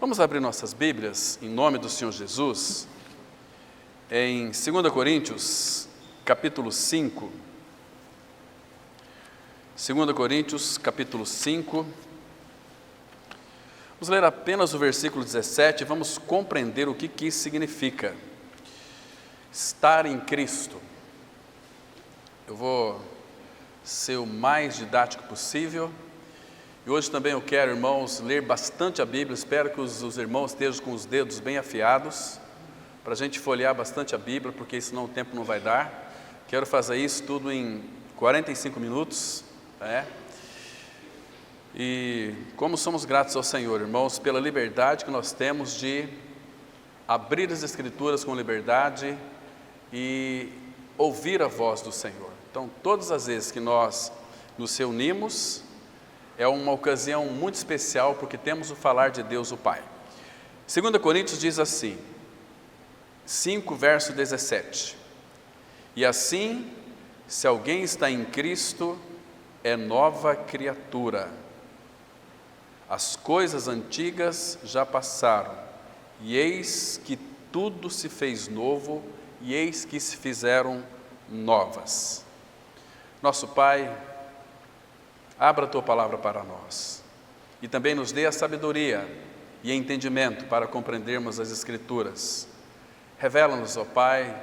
Vamos abrir nossas Bíblias, em nome do Senhor Jesus, em 2 Coríntios, capítulo 5. 2 Coríntios, capítulo 5. Vamos ler apenas o versículo 17 e vamos compreender o que isso significa. Estar em Cristo. Eu vou ser o mais didático possível. E hoje também eu quero, irmãos, ler bastante a Bíblia. Espero que os irmãos estejam com os dedos bem afiados, para a gente folhear bastante a Bíblia, porque senão o tempo não vai dar. Quero fazer isso tudo em 45 minutos, né? E como somos gratos ao Senhor, irmãos, pela liberdade que nós temos de abrir as Escrituras com liberdade e ouvir a voz do Senhor. Então, todas as vezes que nós nos reunimos, é uma ocasião muito especial, porque temos o falar de Deus o Pai. 2 Coríntios diz assim, 5, verso 17. E assim, se alguém está em Cristo, é nova criatura. As coisas antigas já passaram, e eis que tudo se fez novo, e eis que se fizeram novas. Nosso Pai, abra a Tua palavra para nós, e também nos dê a sabedoria e entendimento para compreendermos as Escrituras. Revela-nos, ó Pai,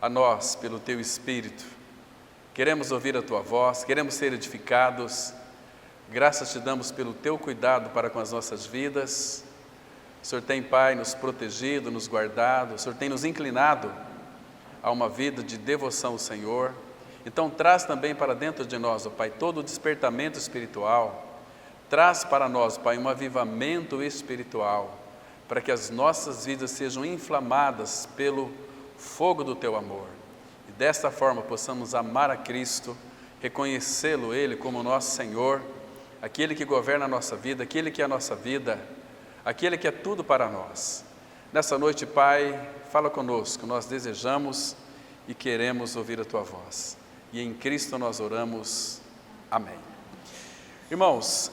a nós pelo Teu Espírito. Queremos ouvir a Tua voz, queremos ser edificados. Graças te damos pelo Teu cuidado para com as nossas vidas. O Senhor tem, Pai, nos protegido, nos guardado. O Senhor tem nos inclinado a uma vida de devoção ao Senhor. Então traz também para dentro de nós, ó Pai, todo o despertamento espiritual. Traz para nós, Pai, um avivamento espiritual, para que as nossas vidas sejam inflamadas pelo fogo do Teu amor. E desta forma possamos amar a Cristo, reconhecê-lo, Ele como nosso Senhor, aquele que governa a nossa vida, aquele que é a nossa vida, aquele que é tudo para nós. Nessa noite, Pai, fala conosco, nós desejamos e queremos ouvir a Tua voz. E em Cristo nós oramos. Amém. Irmãos,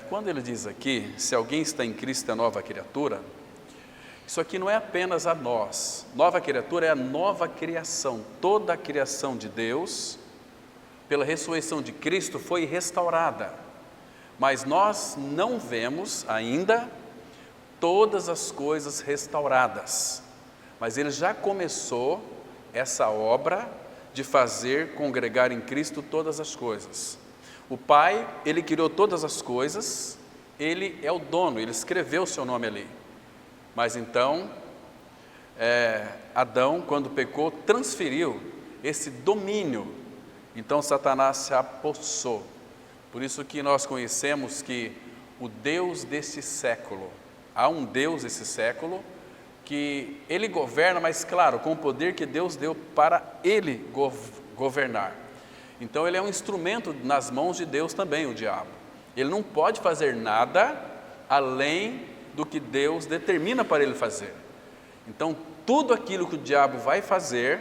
quando ele diz aqui, se alguém está em Cristo é nova criatura, isso aqui não é apenas a nós. Nova criatura é a nova criação. Toda a criação de Deus, pela ressurreição de Cristo, foi restaurada. Mas nós não vemos ainda todas as coisas restauradas. Mas Ele já começou essa obra de fazer congregar em Cristo todas as coisas. O Pai, Ele criou todas as coisas, Ele é o dono, Ele escreveu o seu nome ali. Mas então, Adão, quando pecou, transferiu esse domínio. Então Satanás se apossou. Por isso que nós conhecemos que o Deus desse século, há um Deus desse século, que Ele governa, mas claro, com o poder que Deus deu para Ele governar. Então Ele é um instrumento nas mãos de Deus também, o diabo. Ele não pode fazer nada além do que Deus determina para ele fazer. Então tudo aquilo que o diabo vai fazer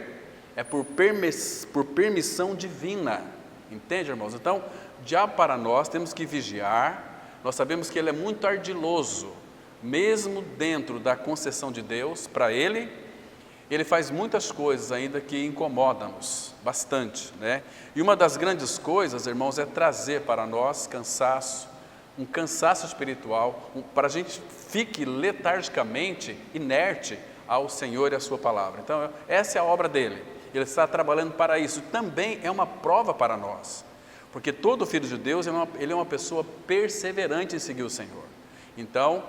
é por permissão divina. Entende, irmãos? Então, o diabo para nós temos que vigiar. Nós sabemos que ele é muito ardiloso. Mesmo dentro da concessão de Deus, para ele faz muitas coisas ainda que incomodam-nos bastante, né? E uma das grandes coisas, irmãos, é trazer para nós cansaço, um cansaço espiritual, para a gente fique letargicamente inerte ao Senhor e à sua palavra. Então, essa é a obra dele. Ele está trabalhando para isso. Também é uma prova para nós, porque todo filho de Deus, ele é uma pessoa perseverante em seguir o Senhor. Então,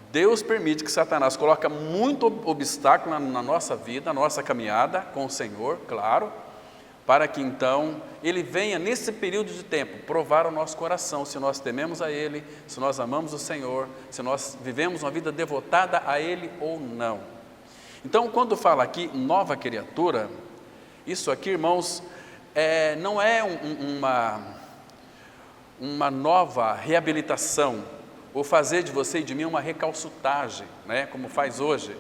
Deus permite que Satanás coloque muito obstáculo na nossa vida, na nossa caminhada com o Senhor, claro, para que então Ele venha nesse período de tempo provar o nosso coração, se nós tememos a Ele, se nós amamos o Senhor, se nós vivemos uma vida devotada a Ele ou não. Então, quando fala aqui nova criatura, isso aqui, irmãos, não é uma nova reabilitação, ou fazer de você e de mim uma recalçutagem, né, como faz hoje.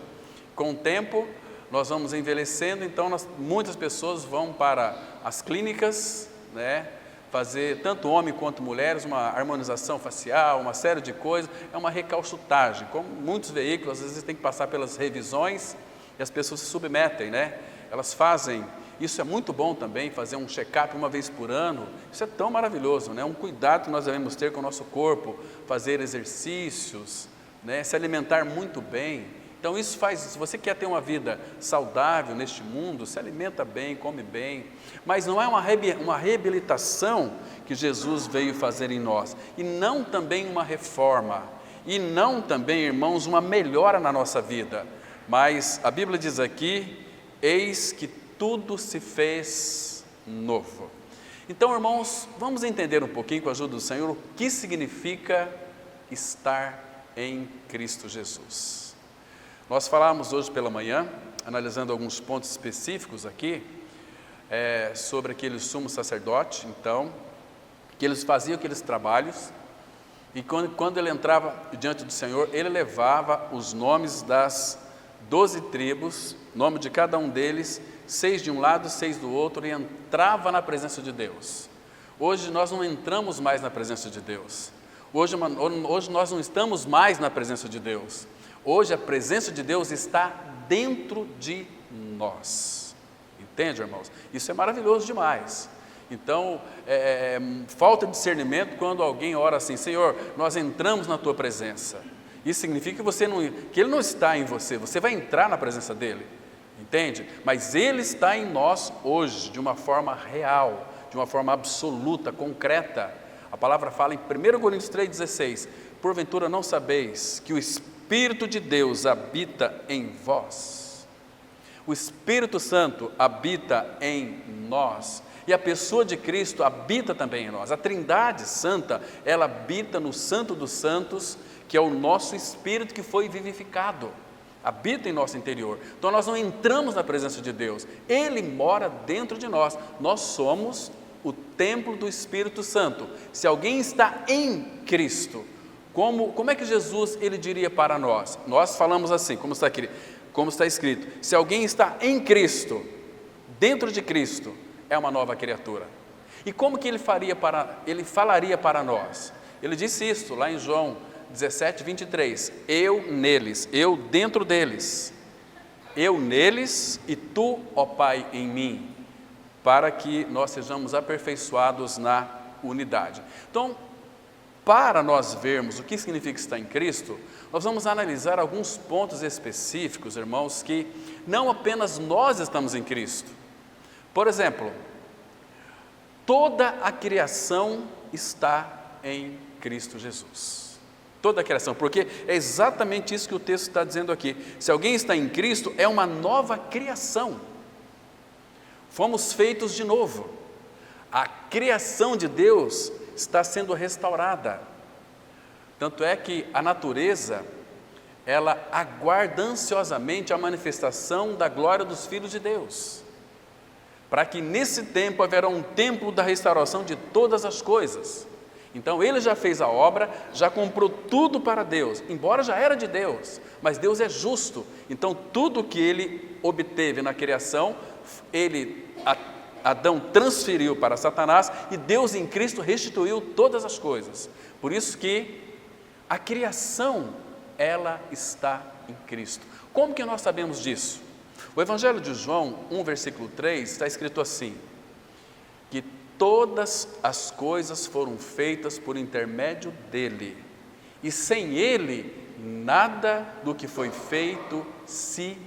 Com o tempo, nós vamos envelhecendo, então muitas pessoas vão para as clínicas, né, fazer, tanto homem quanto mulheres, uma harmonização facial, uma série de coisas, é uma recalchutagem. Como muitos veículos, às vezes tem que passar pelas revisões e as pessoas se submetem, né? Elas fazem, isso é muito bom também, fazer um check-up uma vez por ano, isso é tão maravilhoso, né? Um cuidado que nós devemos ter com o nosso corpo, fazer exercícios, né? Se alimentar muito bem. Então isso faz, se você quer ter uma vida saudável neste mundo, se alimenta bem, come bem, mas não é uma reabilitação que Jesus veio fazer em nós, e não também uma reforma, e não também, irmãos, uma melhora na nossa vida, mas a Bíblia diz aqui, eis que tudo se fez novo. Então, irmãos, vamos entender um pouquinho com a ajuda do Senhor, o que significa estar em Cristo Jesus. Nós falamos hoje pela manhã, analisando alguns pontos específicos aqui, sobre aquele sumo sacerdote, então, que eles faziam aqueles trabalhos, e quando ele entrava diante do Senhor, ele levava os nomes das 12 tribos, nome de cada um deles, 6 de um lado, 6 do outro, e entrava na presença de Deus. Hoje nós não entramos mais na presença de Deus, hoje nós não estamos mais na presença de Deus. Hoje a presença de Deus está dentro de nós, entende, irmãos? Isso é maravilhoso demais. Então, falta discernimento quando alguém ora assim, Senhor, nós entramos na Tua presença. Isso significa que Ele não está em você, você vai entrar na presença dEle, entende? Mas Ele está em nós hoje, de uma forma real, de uma forma absoluta, concreta. A palavra fala em 1 Coríntios 3,16, porventura não sabeis que o Espírito de Deus habita em vós, o Espírito Santo habita em nós, e a pessoa de Cristo habita também em nós, a Trindade Santa, ela habita no Santo dos Santos, que é o nosso Espírito que foi vivificado, habita em nosso interior. Então nós não entramos na presença de Deus, Ele mora dentro de nós, nós somos o templo do Espírito Santo. Se alguém está em Cristo, como é que Jesus ele diria para nós? Nós falamos assim, como está escrito, se alguém está em Cristo, dentro de Cristo, é uma nova criatura. E como que ele falaria para nós? Ele disse isso lá em João 17, 23, eu neles, eu dentro deles, eu neles e tu, ó Pai, em mim, para que nós sejamos aperfeiçoados na unidade. Então, para nós vermos o que significa estar em Cristo, nós vamos analisar alguns pontos específicos, irmãos, que não apenas nós estamos em Cristo. Por exemplo, toda a criação está em Cristo Jesus. Toda a criação, porque é exatamente isso que o texto está dizendo aqui. Se alguém está em Cristo, é uma nova criação. Fomos feitos de novo. A criação de Deus está sendo restaurada. Tanto é que a natureza, ela aguarda ansiosamente a manifestação da glória dos filhos de Deus, para que nesse tempo haverá um tempo da restauração de todas as coisas. Então Ele já fez a obra, já comprou tudo para Deus, embora já era de Deus, mas Deus é justo, então tudo que Ele obteve na criação, Adão transferiu para Satanás e Deus em Cristo restituiu todas as coisas. Por isso que a criação, ela está em Cristo. Como que nós sabemos disso? O Evangelho de João 1, versículo 3, está escrito assim, que todas as coisas foram feitas por intermédio dEle, e sem Ele, nada do que foi feito se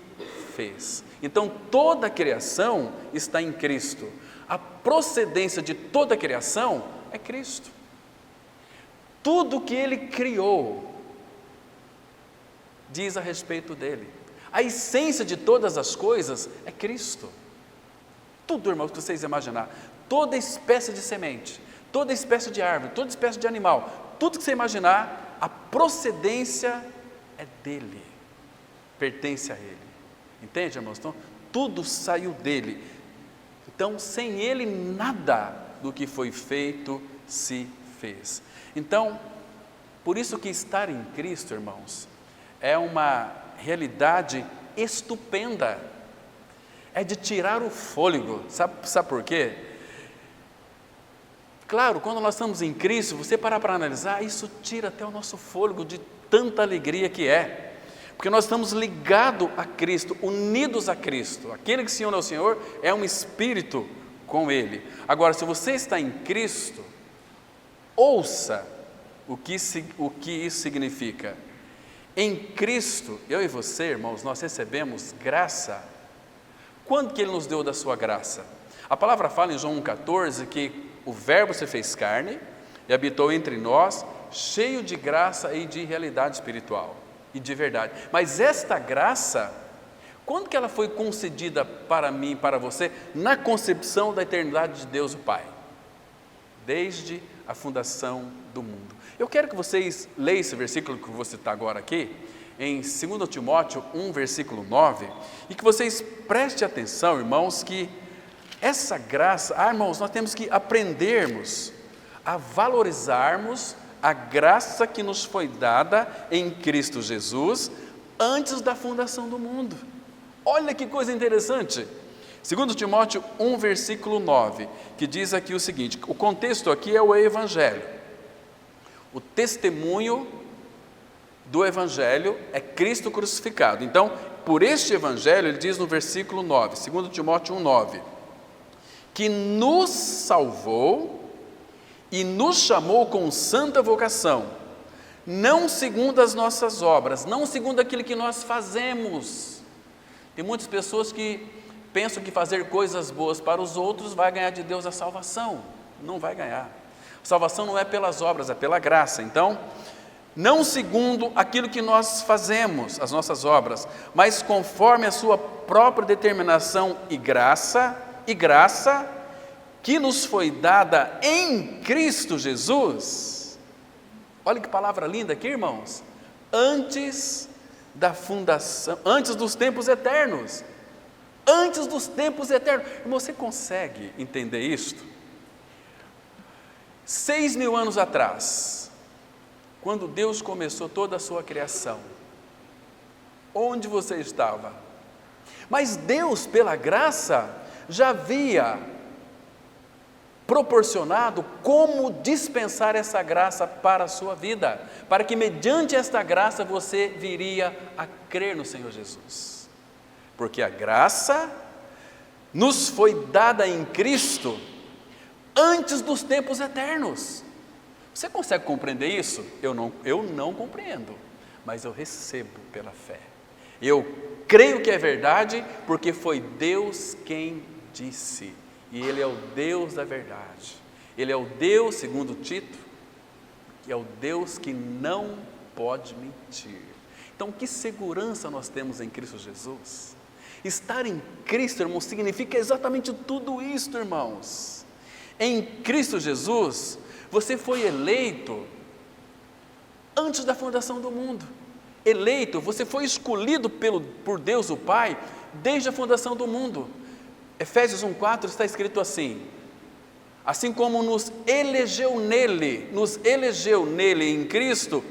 fez. Então toda a criação está em Cristo, a procedência de toda a criação é Cristo. Tudo que Ele criou diz a respeito dEle, a essência de todas as coisas é Cristo. Tudo, irmãos, que vocês imaginar, toda espécie de semente, toda espécie de árvore, toda espécie de animal, tudo que você imaginar, a procedência é dEle, pertence a Ele. Entende, irmãos? Então, tudo saiu dEle. Então, sem Ele, nada do que foi feito se fez. Então, por isso que estar em Cristo, irmãos, é uma realidade estupenda. É de tirar o fôlego. Sabe por quê? Claro, quando nós estamos em Cristo, você parar para analisar, isso tira até o nosso fôlego de tanta alegria que é. Porque nós estamos ligados a Cristo, unidos a Cristo. Aquele que se une ao Senhor é um espírito com Ele. Agora, se você está em Cristo, ouça o que isso significa. Em Cristo, eu e você, irmãos, nós recebemos graça. Quando que Ele nos deu da sua graça? A palavra fala em João 1,14 que o Verbo se fez carne e habitou entre nós, cheio de graça e de realidade espiritual e de verdade. Mas esta graça, quando que ela foi concedida para mim e para você? Na concepção da eternidade de Deus o Pai, desde a fundação do mundo. Eu quero que vocês leiam esse versículo que eu vou citar agora aqui, em 2 Timóteo 1, versículo 9, e que vocês prestem atenção, irmãos, que essa graça, irmãos, nós temos que aprendermos a valorizarmos a graça que nos foi dada em Cristo Jesus antes da fundação do mundo. Olha que coisa interessante. 2 Timóteo 1, versículo 9, que diz aqui o seguinte, o contexto aqui é o Evangelho. O testemunho do Evangelho é Cristo crucificado. Então, por este Evangelho, ele diz no versículo 9, 2 Timóteo 1, 9, que nos salvou e nos chamou com santa vocação, não segundo as nossas obras, não segundo aquilo que nós fazemos. Tem muitas pessoas que pensam que fazer coisas boas para os outros vai ganhar de Deus a salvação. Não vai ganhar. A salvação não é pelas obras, é pela graça. Então, não segundo aquilo que nós fazemos, as nossas obras, mas conforme a sua própria determinação e graça que nos foi dada em Cristo Jesus. Olha que palavra linda aqui, irmãos. Antes da fundação, antes dos tempos eternos. Antes dos tempos eternos. Irmão, você consegue entender isto? 6.000 anos atrás, quando Deus começou toda a sua criação, onde você estava? Mas Deus, pela graça, já havia proporcionado como dispensar essa graça para a sua vida, para que mediante esta graça você viria a crer no Senhor Jesus. Porque a graça nos foi dada em Cristo antes dos tempos eternos. Você consegue compreender isso? Eu não compreendo, mas eu recebo pela fé. Eu creio que é verdade, porque foi Deus quem disse, e Ele é o Deus da verdade. Ele é o Deus, segundo Tito, que é o Deus que não pode mentir. Então, que segurança nós temos em Cristo Jesus? Estar em Cristo, irmãos, significa exatamente tudo isso, irmãos. Em Cristo Jesus, você foi eleito antes da fundação do mundo. Eleito, você foi escolhido por Deus o Pai desde a fundação do mundo. Efésios 1,4 está escrito assim: assim como nos elegeu nele em Cristo,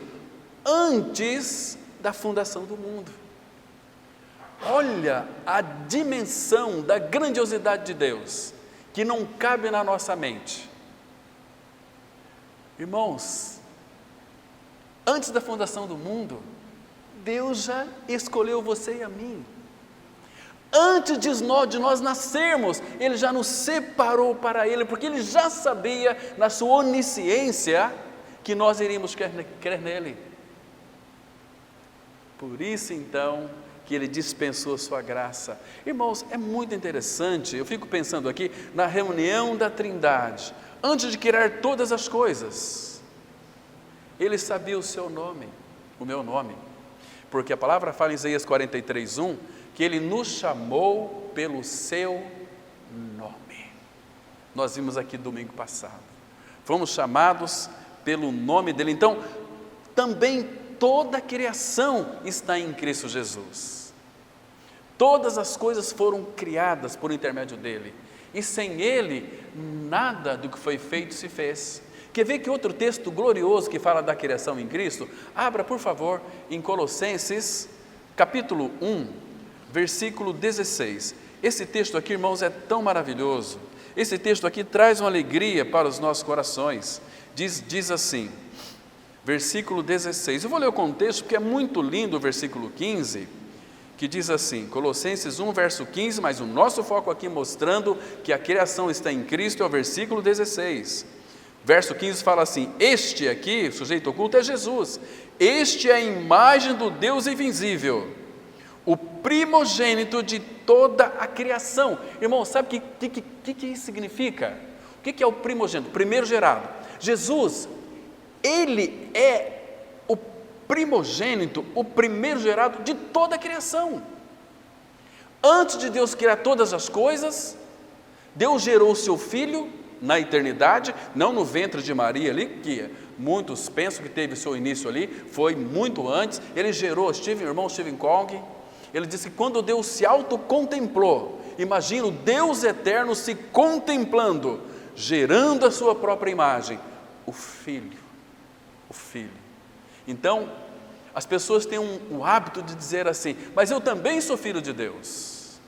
antes da fundação do mundo. Olha a dimensão da grandiosidade de Deus, que não cabe na nossa mente. Irmãos, antes da fundação do mundo, Deus já escolheu você e a mim. Antes de nós nascermos, Ele já nos separou para Ele, porque Ele já sabia, na sua onisciência, que nós iríamos crer nele. Por isso, então, que Ele dispensou a sua graça. Irmãos, é muito interessante, eu fico pensando aqui na reunião da Trindade, antes de criar todas as coisas, Ele sabia o seu nome, o meu nome, porque a palavra fala em Isaías 43:1, que Ele nos chamou pelo seu nome. Nós vimos aqui domingo passado, fomos chamados pelo nome dEle. Então, também toda a criação está em Cristo Jesus. Todas as coisas foram criadas por intermédio dEle, e sem Ele, nada do que foi feito se fez. Quer ver que outro texto glorioso que fala da criação em Cristo? Abra, por favor, em Colossenses, capítulo 1, versículo 16. Esse texto aqui, irmãos, é tão maravilhoso, esse texto aqui traz uma alegria para os nossos corações. Diz assim, versículo 16, eu vou ler o contexto porque é muito lindo o versículo 15, que diz assim, Colossenses 1, verso 15, mas o nosso foco aqui mostrando que a criação está em Cristo é o versículo 16. Verso 15 fala assim, este aqui, o sujeito oculto é Jesus, este é a imagem do Deus invisível, o primogênito de toda a criação. Irmão, sabe o que isso significa? O que é o primogênito? O primeiro gerado. Jesus, Ele é o primogênito, o primeiro gerado de toda a criação. Antes de Deus criar todas as coisas, Deus gerou o seu Filho na eternidade, não no ventre de Maria ali, que muitos pensam que teve o seu início ali, foi muito antes. Ele gerou, irmão Stephen Covey, ele disse que quando Deus se autocontemplou, imagina o Deus eterno se contemplando, gerando a sua própria imagem, o Filho. Então, as pessoas têm o hábito de dizer assim, mas eu também sou filho de Deus.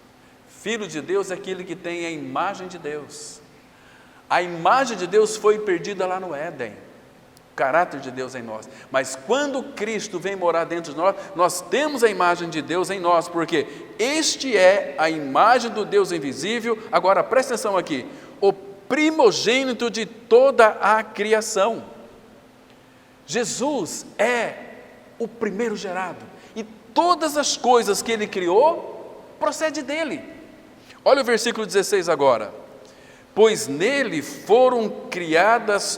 Filho de Deus é aquele que tem a imagem de Deus. A imagem de Deus foi perdida lá no Éden, o caráter de Deus em nós, mas quando Cristo vem morar dentro de nós, nós temos a imagem de Deus em nós, porque este é a imagem do Deus invisível. Agora presta atenção aqui, o primogênito de toda a criação. Jesus é o primeiro gerado, e todas as coisas que Ele criou, procede dEle. Olha o versículo 16 agora, pois nele foram criadas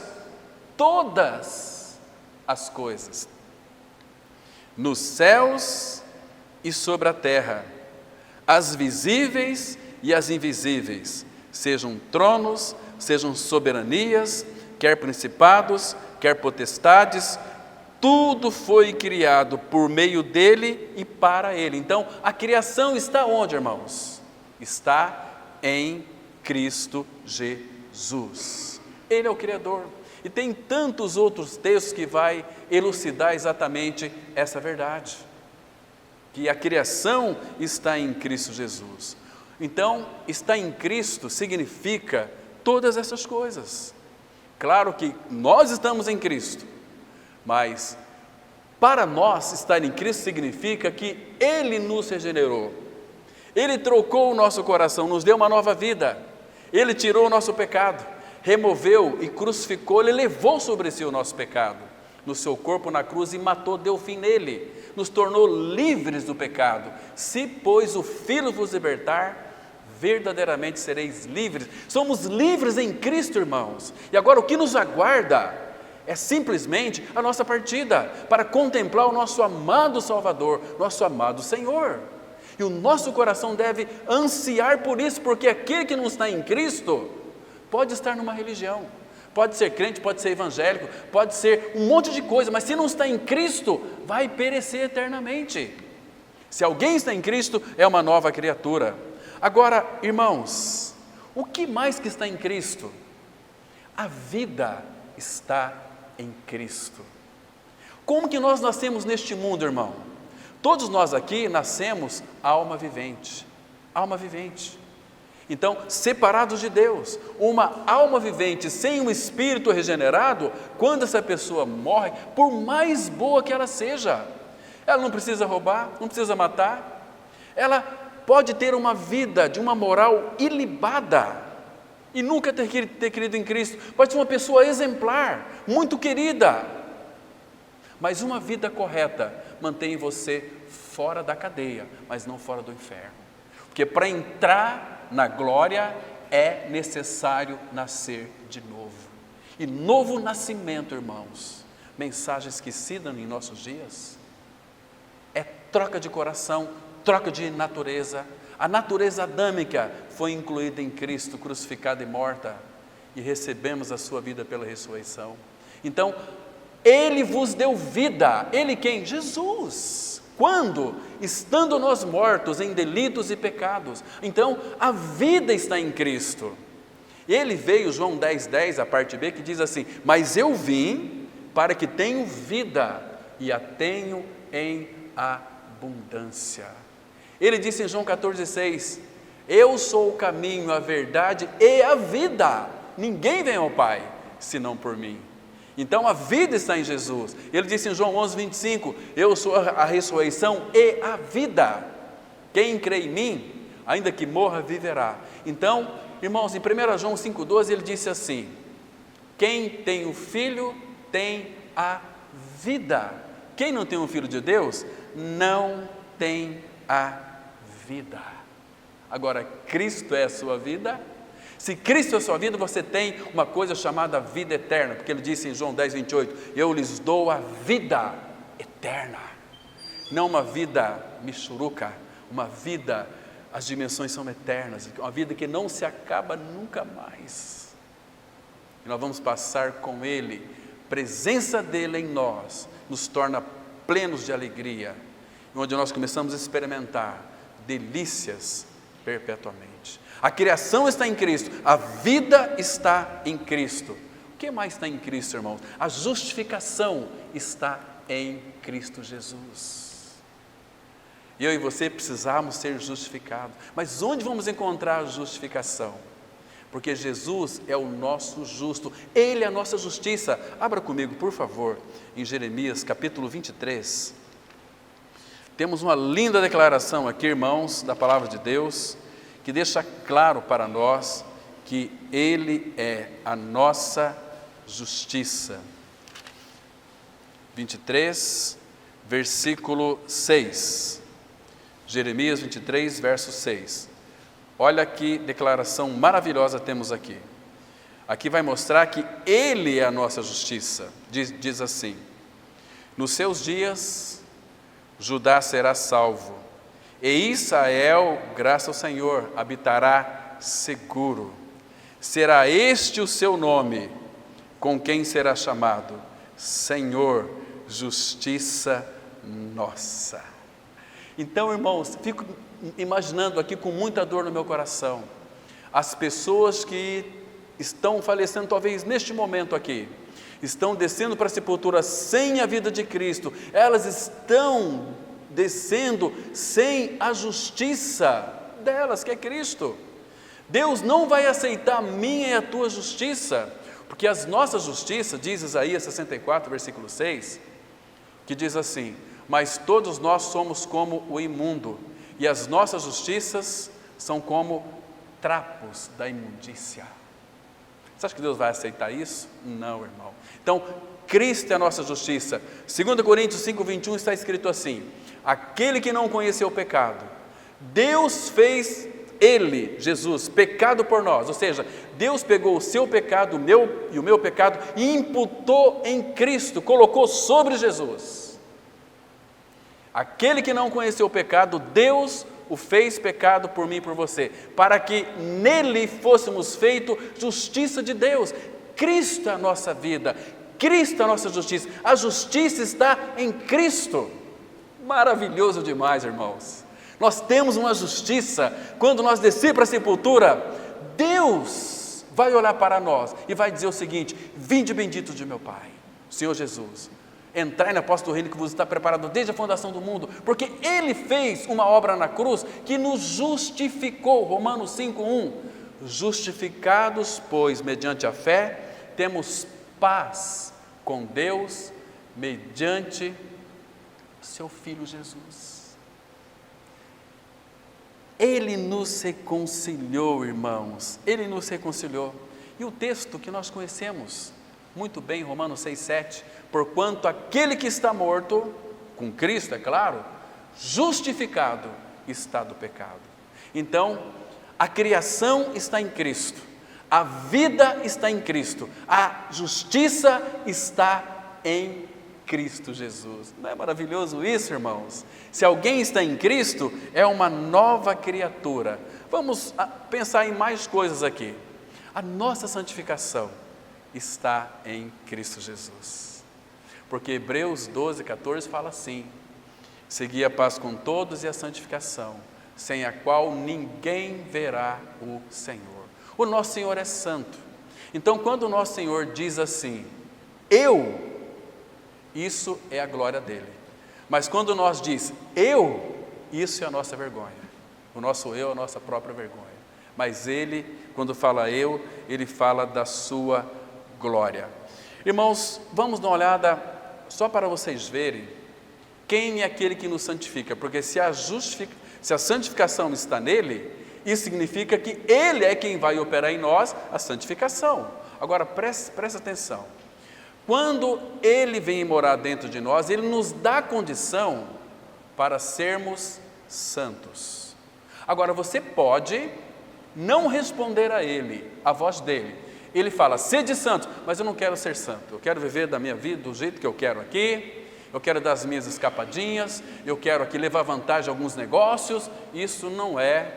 todas as coisas, nos céus e sobre a terra, as visíveis e as invisíveis, sejam tronos, sejam soberanias, quer principados, quer potestades, tudo foi criado por meio dele e para ele. Então, a criação está onde, irmãos? Está em Cristo Jesus. Ele é o Criador. E tem tantos outros textos que vai elucidar exatamente essa verdade, que a criação está em Cristo Jesus. Então, estar em Cristo significa todas essas coisas. Claro que nós estamos em Cristo, mas para nós estar em Cristo significa que Ele nos regenerou, Ele trocou o nosso coração, nos deu uma nova vida, Ele tirou o nosso pecado, removeu e crucificou, Ele levou sobre si o nosso pecado, no seu corpo na cruz e matou, deu fim nele, nos tornou livres do pecado. Se, pois, o Filho vos libertar, verdadeiramente sereis livres. Somos livres em Cristo, irmãos. E agora o que nos aguarda é simplesmente a nossa partida para contemplar o nosso amado Salvador, nosso amado Senhor. E o nosso coração deve ansiar por isso, porque aquele que não está em Cristo pode estar numa religião, pode ser crente, pode ser evangélico, pode ser um monte de coisa, mas se não está em Cristo, vai perecer eternamente. Se alguém está em Cristo, é uma nova criatura. Agora, irmãos, o que mais que está em Cristo? A vida está em Cristo. Como que nós nascemos neste mundo, irmão? Todos nós aqui nascemos alma vivente, alma vivente. Então, separados de Deus, uma alma vivente sem um espírito regenerado, quando essa pessoa morre, por mais boa que ela seja, ela não precisa roubar, não precisa matar, ela pode ter uma vida de uma moral ilibada e nunca ter crido em Cristo, pode ser uma pessoa exemplar, muito querida, mas uma vida correta mantém você fora da cadeia, mas não fora do inferno, porque para entrar na glória é necessário nascer de novo. E novo nascimento, irmãos, mensagem esquecida em nossos dias, é troca de coração, troca de natureza. A natureza adâmica foi incluída em Cristo, crucificada e morta, e recebemos a sua vida pela ressurreição. Então, Ele vos deu vida. Ele quem? Jesus. Quando? Estando nós mortos em delitos e pecados. Então, a vida está em Cristo. Ele veio, João 10:10, a parte B, que diz assim, mas eu vim para que tenham vida e a tenham em abundância. Ele disse em João 14:6, Eu sou o caminho, a verdade e a vida. Ninguém vem ao Pai, senão por mim. Então a vida está em Jesus. Ele disse em João 11:25, eu sou a ressurreição e a vida. Quem crê em mim, ainda que morra, viverá. Então, irmãos, em 1 João 5,12 ele disse assim, quem tem o Filho tem a vida. Quem não tem o Filho de Deus, não tem a vida. Agora, Cristo é a sua vida? Se Cristo é a sua vida, você tem uma coisa chamada vida eterna, porque ele disse em João 10:28, eu lhes dou a vida eterna, não uma vida michuruca, uma vida, as dimensões são eternas, uma vida que não se acaba nunca mais, e nós vamos passar com Ele, a presença dEle em nós, nos torna plenos de alegria, onde nós começamos a experimentar delícias perpetuamente. A criação está em Cristo, a vida está em Cristo. O que mais está em Cristo, irmãos? A justificação está em Cristo Jesus. Eu e você precisamos ser justificados. Mas onde vamos encontrar a justificação? Porque Jesus é o nosso justo, Ele é a nossa justiça. Abra comigo, por favor, em Jeremias capítulo 23. Temos uma linda declaração aqui, irmãos, da palavra de Deus, que deixa claro para nós que Ele é a nossa justiça. 23, versículo 6. Jeremias 23, verso 6. Olha que declaração maravilhosa temos aqui. Aqui vai mostrar que Ele é a nossa justiça. Diz assim, nos seus dias, Judá será salvo, e Israel, graças ao Senhor, habitará seguro. Será este o seu nome, com quem será chamado Senhor, justiça nossa. Então, irmãos, fico imaginando aqui com muita dor no meu coração, as pessoas que estão falecendo talvez neste momento aqui, estão descendo para a sepultura sem a vida de Cristo, elas estão descendo sem a justiça delas, que é Cristo. Deus não vai aceitar a minha e a tua justiça, porque as nossas justiças, diz Isaías 64, versículo 6, que diz assim, mas todos nós somos como o imundo, e as nossas justiças são como trapos da imundícia. Você acha que Deus vai aceitar isso? Não, irmão. Então, Cristo é a nossa justiça. 2 Coríntios 5:21 está escrito assim, aquele que não conheceu o pecado, Deus fez Ele, Jesus, pecado por nós, ou seja, Deus pegou o seu pecado, o meu e o meu pecado, e imputou em Cristo, colocou sobre Jesus. Aquele que não conheceu o pecado, Deus o fez pecado por mim e por você, para que nele fôssemos feitos justiça de Deus. Cristo é a nossa vida, Cristo é a nossa justiça, a justiça está em Cristo. Maravilhoso demais, irmãos. Nós temos uma justiça, quando nós descer para a sepultura, Deus vai olhar para nós e vai dizer o seguinte, vinde benditos de meu Pai, Senhor Jesus, entrai na posse do reino que vos está preparado desde a fundação do mundo, porque Ele fez uma obra na cruz que nos justificou, Romanos 5:1, justificados, pois, mediante a fé, temos paz com Deus, mediante seu Filho Jesus. Ele nos reconciliou, irmãos, Ele nos reconciliou. E o texto que nós conhecemos muito bem, Romanos 6:7, porquanto aquele que está morto, com Cristo, é claro, justificado está do pecado. Então, a criação está em Cristo, a vida está em Cristo, a justiça está em Cristo Jesus. Não é maravilhoso isso, irmãos? Se alguém está em Cristo, é uma nova criatura. Vamos pensar em mais coisas aqui. A nossa santificação está em Cristo Jesus. Porque Hebreus 12:14 fala assim, segui a paz com todos e a santificação, sem a qual ninguém verá o Senhor. O nosso Senhor é santo. Então, quando o nosso Senhor diz assim, isso é a glória dele. Mas quando nós diz, isso é a nossa vergonha. O nosso eu é a nossa própria vergonha. Mas Ele, quando fala eu, Ele fala da sua glória. Irmãos, vamos dar uma olhada, só para vocês verem, quem é aquele que nos santifica. Porque se a santificação está nele, isso significa que Ele é quem vai operar em nós a santificação. Agora, presta atenção. Quando Ele vem morar dentro de nós, Ele nos dá condição para sermos santos. Agora, você pode não responder a Ele, a voz dEle. Ele fala, sede santo, mas eu não quero ser santo. Eu quero viver da minha vida do jeito que eu quero aqui. Eu quero dar as minhas escapadinhas. Eu quero aqui levar vantagem a alguns negócios. Isso não é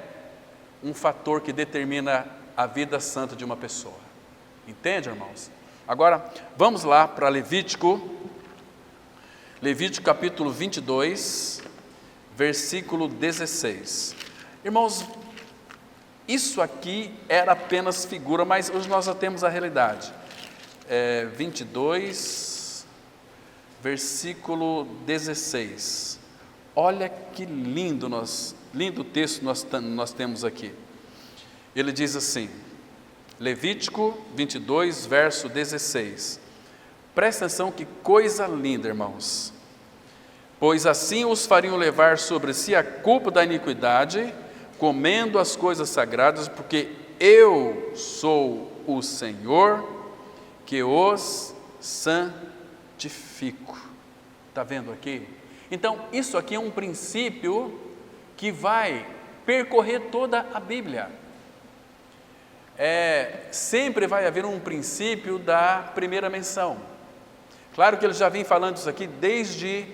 um fator que determina a vida santa de uma pessoa. Entende, irmãos? Agora, vamos lá para Levítico capítulo 22, versículo 16. Irmãos, isso aqui era apenas figura, mas hoje nós já temos a realidade. 22, versículo 16. Olha que lindo texto nós temos aqui. Ele diz assim, Levítico 22, verso 16. Presta atenção, que coisa linda, irmãos. Pois assim os fariam levar sobre si a culpa da iniquidade, comendo as coisas sagradas, porque eu sou o Senhor que os santifico. Está vendo aqui? Então, isso aqui é um princípio que vai percorrer toda a Bíblia. Sempre vai haver um princípio da primeira menção. Claro que ele já vem falando isso aqui desde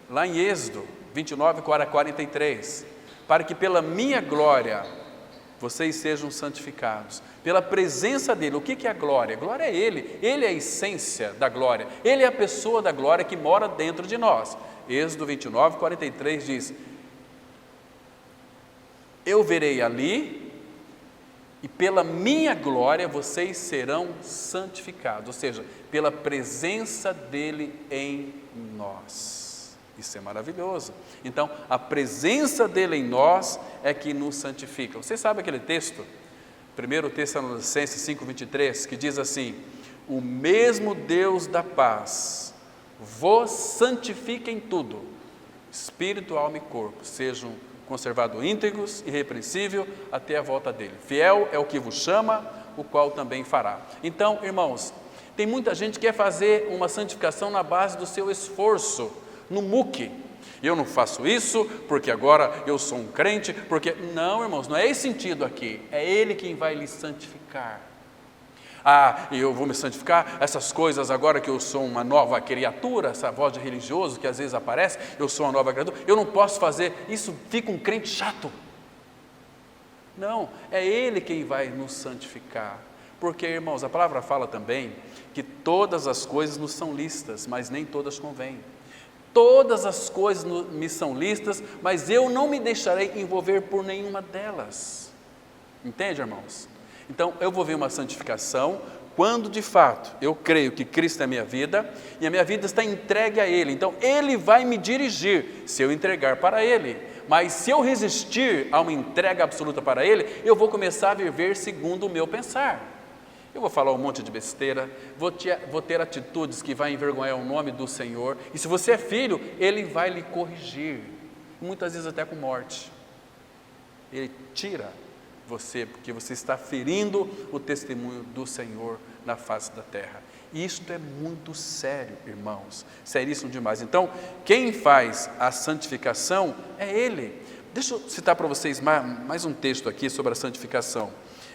lá em Êxodo 29, 43. Para que pela minha glória vocês sejam santificados. Pela presença dele. O que é a glória? A glória é Ele. Ele é a essência da glória. Ele é a pessoa da glória que mora dentro de nós. Êxodo 29, 43 diz, eu verei ali e pela minha glória vocês serão santificados. Ou seja, pela presença dele em nós. Isso é maravilhoso. Então, a presença dele em nós é que nos santifica. Você sabe aquele texto, 1 Tessalonicenses 5:23, que diz assim, o mesmo Deus da paz vos santifica em tudo, espírito, alma e corpo, sejam conservados íntegros, irrepreensível até a volta dele. Fiel é o que vos chama, o qual também fará. Então, irmãos, tem muita gente que quer fazer uma santificação na base do seu esforço, no muque. Eu não faço isso porque agora eu sou um crente, porque... Não, irmãos, não é esse sentido aqui. É Ele quem vai lhe santificar. Eu vou me santificar, essas coisas agora que eu sou uma nova criatura, essa voz de religioso que às vezes aparece, eu sou uma nova criatura, eu não posso fazer, isso fica um crente chato. Não, é Ele quem vai nos santificar. Porque, irmãos, a palavra fala também que todas as coisas nos são lícitas, mas nem todas convêm. Todas as coisas me são lícitas, mas eu não me deixarei envolver por nenhuma delas. Entende, irmãos? Então, eu vou ver uma santificação quando, de fato, eu creio que Cristo é a minha vida e a minha vida está entregue a Ele. Então, Ele vai me dirigir se eu entregar para Ele. Mas se eu resistir a uma entrega absoluta para Ele, eu vou começar a viver segundo o meu pensar. Eu vou falar um monte de besteira, vou ter atitudes que vão envergonhar o nome do Senhor. E se você é filho, Ele vai lhe corrigir, muitas vezes até com morte. Ele tira você, porque você está ferindo o testemunho do Senhor na face da terra. E isto é muito sério, irmãos, seríssimo demais. Então, quem faz a santificação é Ele. Deixa eu citar para vocês mais um texto aqui sobre a santificação.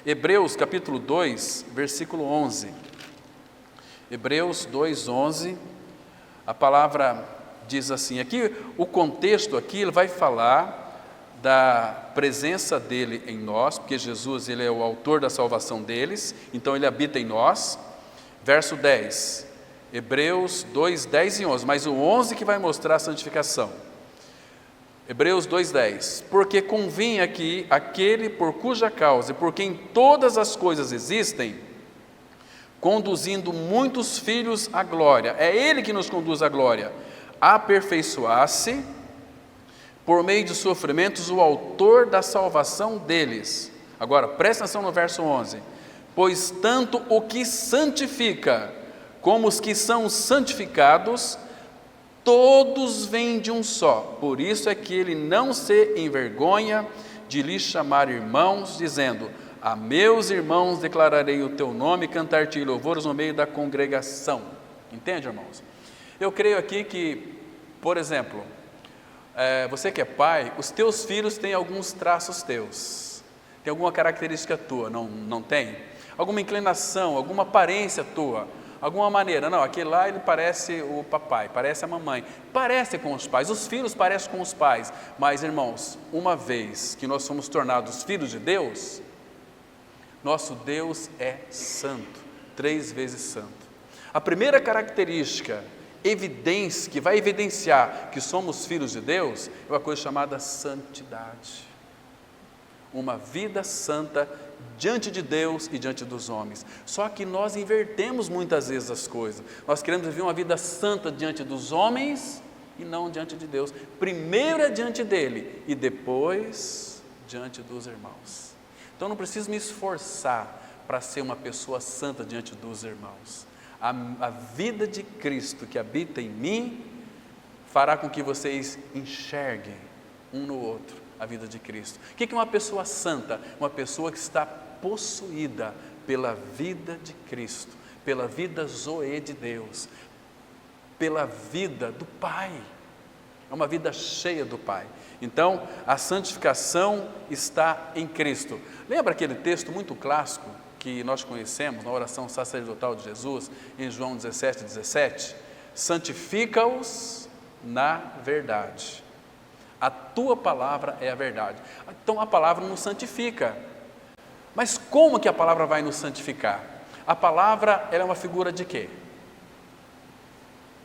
Hebreus capítulo 2, versículo 11. Hebreus 2, 11. A palavra diz assim, aqui o contexto aqui, ele vai falar da presença dele em nós, porque Jesus, ele é o autor da salvação deles, então ele habita em nós. Verso 10, Hebreus 2, 10 e 11, mas o 11 que vai mostrar a santificação. Hebreus 2, 10, porque convinha que aquele por cuja causa e por quem todas as coisas existem, conduzindo muitos filhos à glória, é Ele que nos conduz à glória, aperfeiçoasse por meio de sofrimentos, o autor da salvação deles. Agora, presta atenção no verso 11. Pois tanto o que santifica, como os que são santificados, todos vêm de um só. Por isso é que ele não se envergonha de lhes chamar irmãos, dizendo: a meus irmãos declararei o teu nome e cantar-te louvores no meio da congregação. Entende, irmãos? Eu creio aqui que, por exemplo, você que é pai, os teus filhos têm alguns traços teus, tem alguma característica tua, não tem? Alguma inclinação, alguma aparência tua, alguma maneira. Não, aquele lá ele parece o papai, parece a mamãe, parece com os pais, os filhos parecem com os pais. Mas, irmãos, uma vez que nós somos tornados filhos de Deus, nosso Deus é santo, 3 vezes santo. A primeira característica, evidência, que vai evidenciar que somos filhos de Deus, é uma coisa chamada santidade. Uma vida santa diante de Deus e diante dos homens. Só que nós invertemos muitas vezes as coisas. Nós queremos viver uma vida santa diante dos homens e não diante de Deus. Primeiro é diante dele e depois diante dos irmãos. Então não preciso me esforçar para ser uma pessoa santa diante dos irmãos. A vida de Cristo que habita em mim fará com que vocês enxerguem um no outro a vida de Cristo. O que é uma pessoa santa? Uma pessoa que está possuída pela vida de Cristo, pela vida Zoe de Deus, pela vida do Pai. É uma vida cheia do Pai. Então, a santificação está em Cristo. Lembra aquele texto muito clássico que nós conhecemos na oração sacerdotal de Jesus, em João 17:17? Santifica-os na verdade. A tua palavra é a verdade. Então a palavra nos santifica. Mas como que a palavra vai nos santificar? A palavra, ela é uma figura de quê?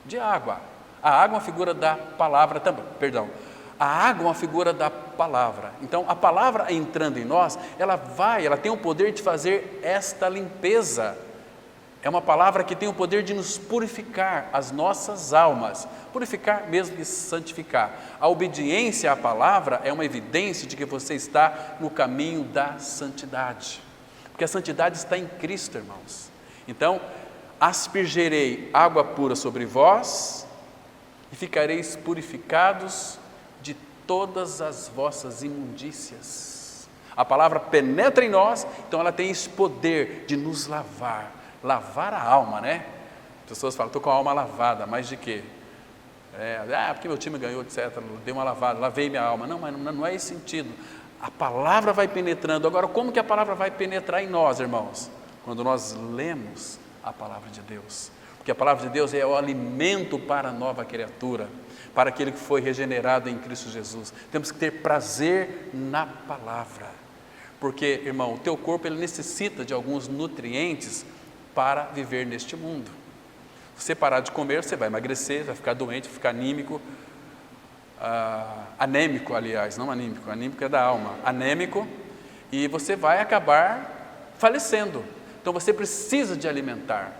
De água. A água é uma figura da palavra também, A água é uma figura da palavra. Então a palavra entrando em nós, ela tem o poder de fazer esta limpeza. É uma palavra que tem o poder de nos purificar as nossas almas, purificar mesmo que santificar. A obediência à palavra é uma evidência de que você está no caminho da santidade, porque a santidade está em Cristo, irmãos. Então, aspergerei água pura sobre vós e ficareis purificados de todas as vossas imundícias. A palavra penetra em nós, então ela tem esse poder de nos lavar a alma, né? As pessoas falam, estou com a alma lavada, mas de quê? Porque meu time ganhou, etc. Dei uma lavada, lavei minha alma. Não, mas não é esse sentido. A palavra vai penetrando. Agora, como que a palavra vai penetrar em nós, irmãos? Quando nós lemos a palavra de Deus. Porque a palavra de Deus é o alimento para a nova criatura, para aquele que foi regenerado em Cristo Jesus. Temos que ter prazer na palavra. Porque, irmão, o teu corpo ele necessita de alguns nutrientes para viver neste mundo. Se você parar de comer, você vai emagrecer, vai ficar doente, vai ficar anêmico, anêmico é da alma, anêmico, e você vai acabar falecendo. Então você precisa de alimentar,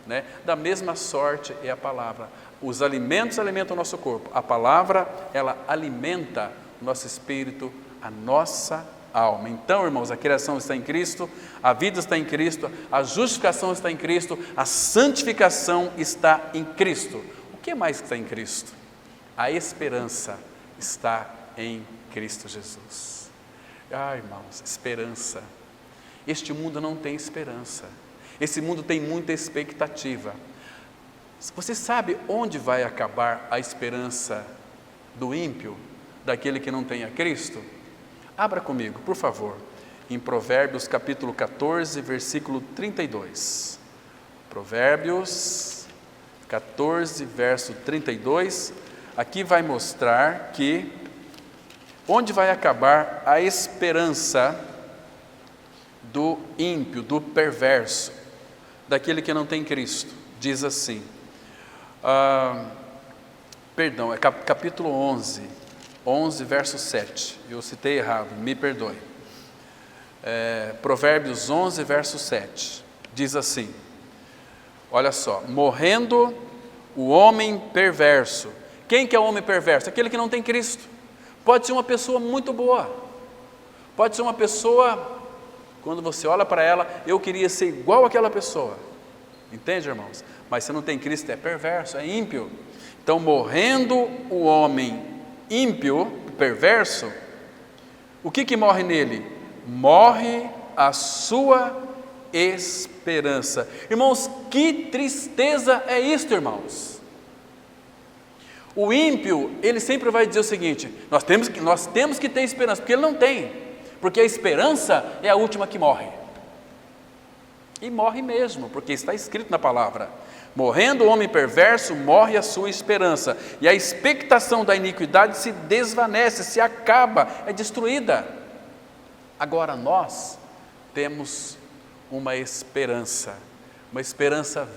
né? Da mesma sorte é a palavra. Os alimentos alimentam o nosso corpo, a palavra ela alimenta o nosso espírito, a nossa alma. Então, irmãos, a criação está em Cristo, a vida está em Cristo, a justificação está em Cristo, a santificação está em Cristo. O que mais está em Cristo? A esperança está em Cristo Jesus. Irmãos, esperança. Este mundo não tem esperança. Esse mundo tem muita expectativa. Você sabe onde vai acabar a esperança do ímpio, daquele que não tem a Cristo? Abra comigo, por favor, em Provérbios capítulo 14, versículo 32. Provérbios 14, verso 32. Aqui vai mostrar que onde vai acabar a esperança do ímpio, do perverso, daquele que não tem Cristo. Diz assim, é capítulo 11, verso 7, eu citei errado, me perdoe. Provérbios 11, verso 7, diz assim, olha só, morrendo o homem perverso. Quem que é o homem perverso? Aquele que não tem Cristo. Pode ser uma pessoa muito boa, pode ser uma pessoa, quando você olha para ela, eu queria ser igual àquela pessoa, entende, irmãos? Mas se não tem Cristo, é perverso, é ímpio. Então, morrendo o homem ímpio, perverso, o que morre nele? Morre a sua esperança. Irmãos, que tristeza é isto, irmãos? O ímpio, ele sempre vai dizer o seguinte: nós temos que ter esperança, porque ele não tem, porque a esperança é a última que morre. E morre mesmo, porque está escrito na palavra: morrendo o homem perverso, morre a sua esperança, e a expectação da iniquidade se desvanece, se acaba, é destruída. Agora nós temos uma esperança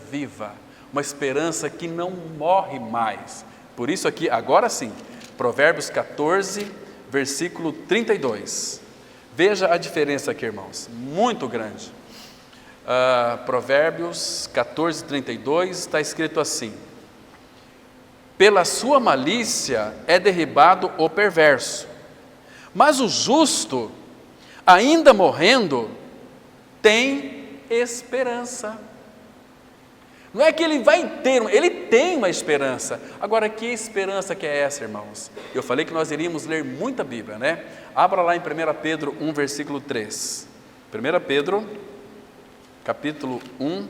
viva, uma esperança que não morre mais. Por isso aqui, agora sim, Provérbios 14, versículo 32. Veja a diferença aqui, irmãos, muito grande. Provérbios 14, 32, está escrito assim: pela sua malícia é derribado o perverso, mas o justo, ainda morrendo, tem esperança. Não é que ele vai ter, ele tem uma esperança. Agora, que esperança que é essa, irmãos? Eu falei que nós iríamos ler muita Bíblia, né? Abra lá em 1 Pedro 1, versículo 3. 1 Pedro, capítulo 1,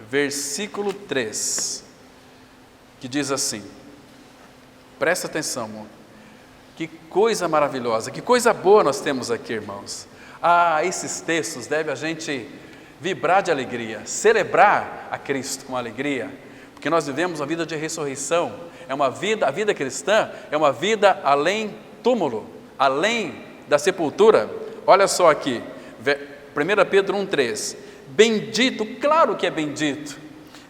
versículo 3, que diz assim, presta atenção, amor. Que coisa maravilhosa, que coisa boa nós temos aqui, irmãos. Esses textos devem a gente vibrar de alegria, celebrar a Cristo com alegria, porque nós vivemos uma vida de ressurreição, a vida cristã é uma vida além túmulo, além da sepultura. Olha só aqui, 1 Pedro 1,3, bendito, claro que é bendito,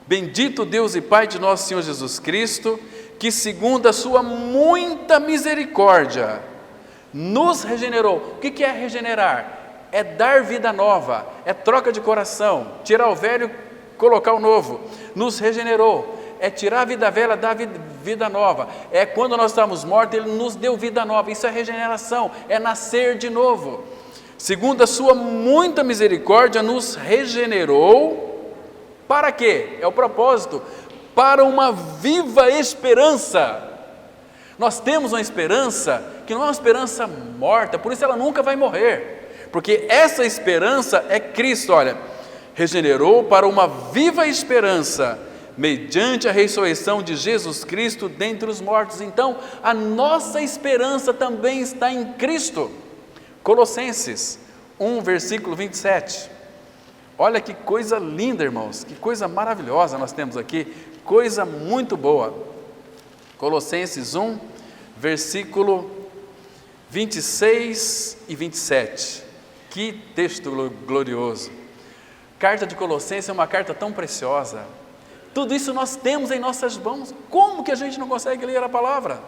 bendito Deus e Pai de nosso Senhor Jesus Cristo, que segundo a sua muita misericórdia, nos regenerou. O que é regenerar? É dar vida nova, é troca de coração, tirar o velho, colocar o novo. Nos regenerou, é tirar a vida velha, dar vida nova. É quando nós estamos mortos, Ele nos deu vida nova. Isso é regeneração, é nascer de novo. Segundo a sua muita misericórdia, nos regenerou. Para quê? É o propósito. Para uma viva esperança. Nós temos uma esperança que não é uma esperança morta, por isso ela nunca vai morrer. Porque essa esperança é Cristo, olha, regenerou para uma viva esperança, mediante a ressurreição de Jesus Cristo dentre os mortos. Então, a nossa esperança também está em Cristo. Colossenses 1, versículo 27. Olha que coisa linda, irmãos, que coisa maravilhosa nós temos aqui, coisa muito boa. Colossenses 1, versículo 26 e 27. Que texto glorioso. Carta de Colossenses é uma carta tão preciosa. Tudo isso nós temos em nossas mãos. Como que a gente não consegue ler a palavra?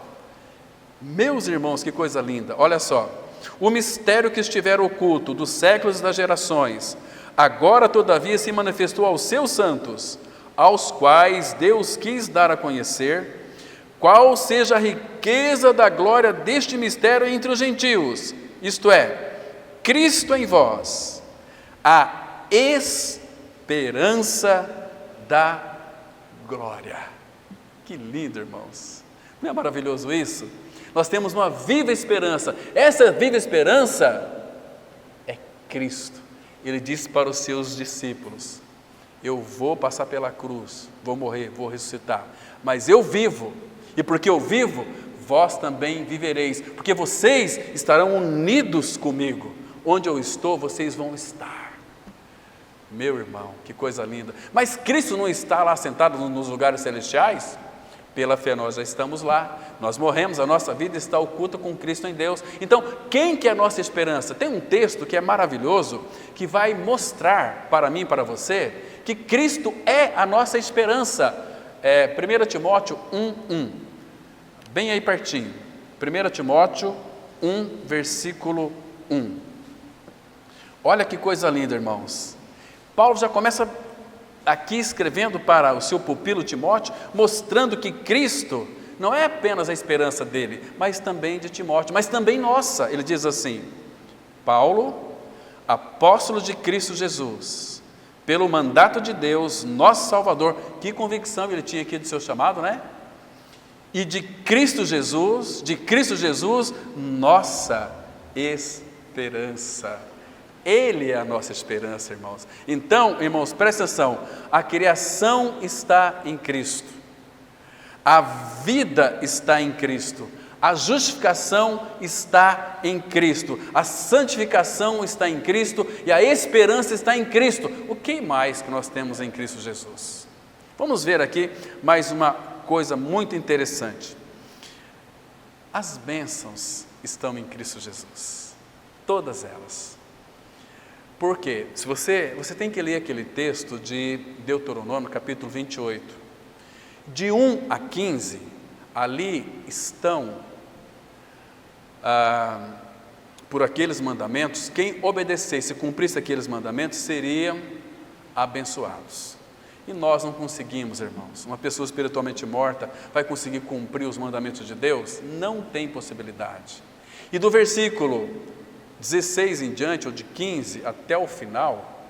Meus irmãos, que coisa linda. Olha só. O mistério que estivera oculto dos séculos e das gerações, agora todavia se manifestou aos seus santos, aos quais Deus quis dar a conhecer, qual seja a riqueza da glória deste mistério entre os gentios, isto é, Cristo em vós, a esperança da glória. Que lindo, irmãos. Não é maravilhoso isso? Nós temos uma viva esperança. Essa viva esperança é Cristo. Ele disse para os seus discípulos: eu vou passar pela cruz, vou morrer, vou ressuscitar, mas eu vivo, e porque eu vivo, vós também vivereis, porque vocês estarão unidos comigo. Onde eu estou, vocês vão estar. Meu irmão, que coisa linda. Mas Cristo não está lá sentado nos lugares celestiais? Pela fé nós já estamos lá. Nós morremos, a nossa vida está oculta com Cristo em Deus. Então, quem que é a nossa esperança? Tem um texto que é maravilhoso, que vai mostrar para mim e para você, que Cristo é a nossa esperança. 1 Timóteo 1:1. Bem aí pertinho. 1 Timóteo 1, versículo 1. Olha que coisa linda, irmãos. Paulo já começa aqui escrevendo para o seu pupilo Timóteo, mostrando que Cristo não é apenas a esperança dele, mas também de Timóteo, mas também nossa. Ele diz assim: Paulo, apóstolo de Cristo Jesus, pelo mandato de Deus, nosso Salvador. Que convicção ele tinha aqui do seu chamado, né? E de Cristo Jesus, nossa esperança. Ele é a nossa esperança, irmãos. Então, irmãos, presta atenção, a criação está em Cristo, a vida está em Cristo, a justificação está em Cristo, a santificação está em Cristo e a esperança está em Cristo. O que mais que nós temos em Cristo Jesus? Vamos ver aqui mais uma coisa muito interessante. As bênçãos estão em Cristo Jesus, todas elas. Por quê? Se você tem que ler aquele texto de Deuteronômio, capítulo 28, de 1 a 15, ali estão, por aqueles mandamentos, quem obedecesse e cumprisse aqueles mandamentos seriam abençoados. E nós não conseguimos, irmãos. Uma pessoa espiritualmente morta vai conseguir cumprir os mandamentos de Deus? Não tem possibilidade. E do versículo 16 em diante, ou de 15 até o final